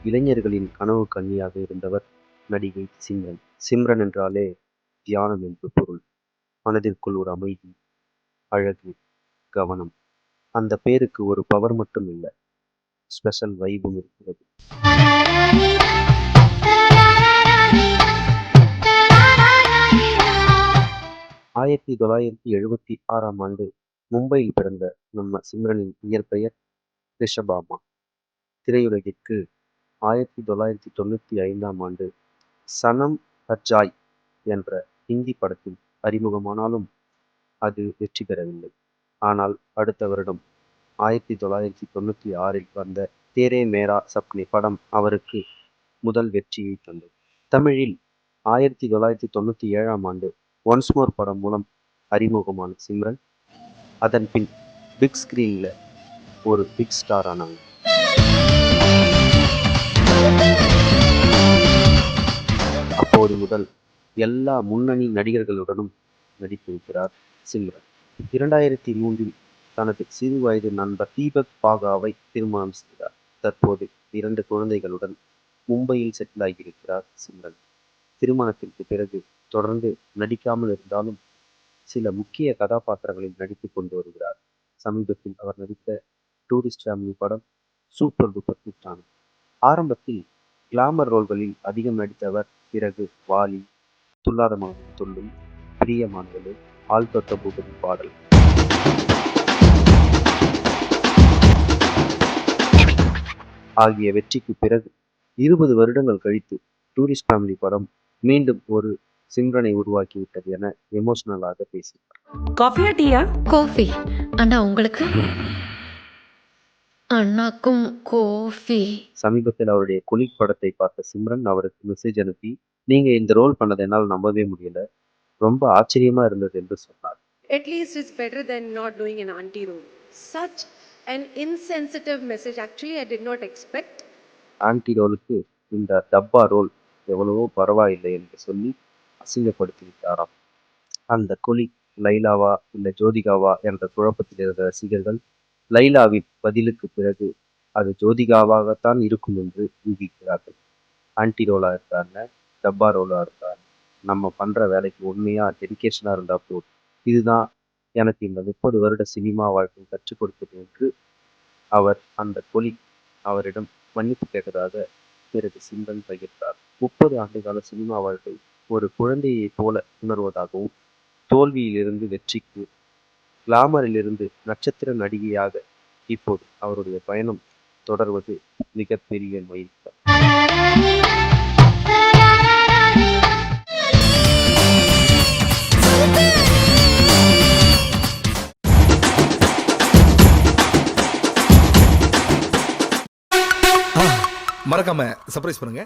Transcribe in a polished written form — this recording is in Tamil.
இளைஞர்களின் கனவு கன்னியாக இருந்தவர் நடிகை சிம்ரன். சிம்ரன் என்றாலே தியானம் என்று பொருள். மனதிற்குள் ஒரு அமைதி, அழகு, கவனம். அந்த பேருக்கு ஒரு பவர் மட்டும் இல்ல, ஸ்பெஷல் வைபும் இருக்கிறது. 1976ஆம் ஆண்டு மும்பையில் பிறந்த நம்ம சிம்ரனின் இயற்பெயர் ரிஷபாமா. திரையுலகிற்கு 1995ஆம் ஆண்டு சனம் ஹர்ஜாய் என்ற ஹிந்தி படத்தில் அறிமுகமானாலும் அது வெற்றி பெறவில்லை. ஆனால் அடுத்த வருடம் 1996இல் வந்த தேரே மேரா சப்னே படம் அவருக்கு முதல் வெற்றியை தந்தது. தமிழில் 1997ஆம் ஆண்டு ஒன்ஸ் மோர் படம் மூலம் அறிமுகமான சிம்ரன் அதன் பின் பிக் ஸ்கிரீன்ல ஒரு பிக் ஸ்டார் ஆனாங்க. அப்போது முதல் எல்லா முன்னணி நடிகர்களுடனும் நடித்திருக்கிறார் சிம்ரன். 2003இல் தனது சிறு வயது நண்பர் தீபக் பாகாவை திருமணம் செய்தார். தற்போது 2 குழந்தைகளுடன் மும்பையில் செட்டில் ஆகியிருக்கிறார் சிம்ரன். திருமணத்திற்கு பிறகு தொடர்ந்து நடிக்காமல் இருந்தாலும் சில முக்கிய கதாபாத்திரங்களில் நடித்துக் கொண்டு வருகிறார். சமீபத்தில் அவர் நடித்த டூரிஸ்ட் ஃபேமிலி படம் சூப்பர் டூப்பர் ஹிட் ஆனது. ஆரம்பத்தில் கிளாமர் ரோல்களில் அதிகம் நடித்தவர் பிறகு வாலி, துள்ளாத மனமும் துள்ளும், பிரியமானவளே, ஆள் தொட்ட பூபதி பாடல் ஆகிய வெற்றிக்கு பிறகு 20 வருடங்கள் கழித்து டூரிஸ்ட் ஃபேமிலி படம் மீண்டும் ஒரு சிம்ரனை உருவாக்கிவிட்டது என எமோஷனலாக பேசினார். காஃபியா டீயா? காஃபி. அண்ணா உங்களுக்கு? அண்ணாக்கும் காஃபி. சமீபத்தில் அவருடைய கொலீக் படத்தை பார்த்த சிம்ரன் அவருக்கு மெசேஜ் அனுப்பி, நீங்க இந்த ரோல் பண்ணதை என்னால் நம்பவே முடியல, ரொம்ப ஆச்சரியமா இருந்தது என்று சொன்னார். At least it's better than not doing an auntie role. Such an insensitive message. Actually, I did not expect. Aunty ரோலுக்கு இந்த டப்பா ரோல் எவ்வளவோ பரவாயில்லை என்று சொல்லி அசிங்கப்படுத்தி விட்டாராம். அந்த கொலீக் லைலாவா இல்லை ஜோதிகாவா என்ற குழப்பத்தில் இருந்த ரசிகர்கள் லைலாவின் பதிலுக்கு பிறகு அது ஜோதிகாவாகத்தான் இருக்கும் என்று யூகிக்கிறார்கள். ஆன்டி ரோலா இருக்காங்க, டப்பா ரோலா இருக்காங்க, நம்ம பண்ற வேலைக்கு உண்மையா டெடிகேஷனா இருந்தா போதும். இதுதான் எனக்கு இந்த 30 வருட சினிமா வாழ்க்கை கற்றுக் கொடுத்தது என்று அவர் அந்த கொலீக் அவரிடம் மன்னிப்பு கேட்டதாக பிறகு சிம்ரன் பகிர்ந்தார். 30 ஆண்டுகால சினிமா வாழ்க்கை ஒரு குழந்தையைப் போல உணர்வதாகவும், தோல்வியிலிருந்து வெற்றிக்கு, கிளாமரிலிருந்து நட்சத்திர நடிகையாக இப்போது அவருடைய பயணம் தொடர்வது மிகப்பெரிய மைல்கல். மறக்காம சர்ப்ரைஸ் பண்ணுங்க.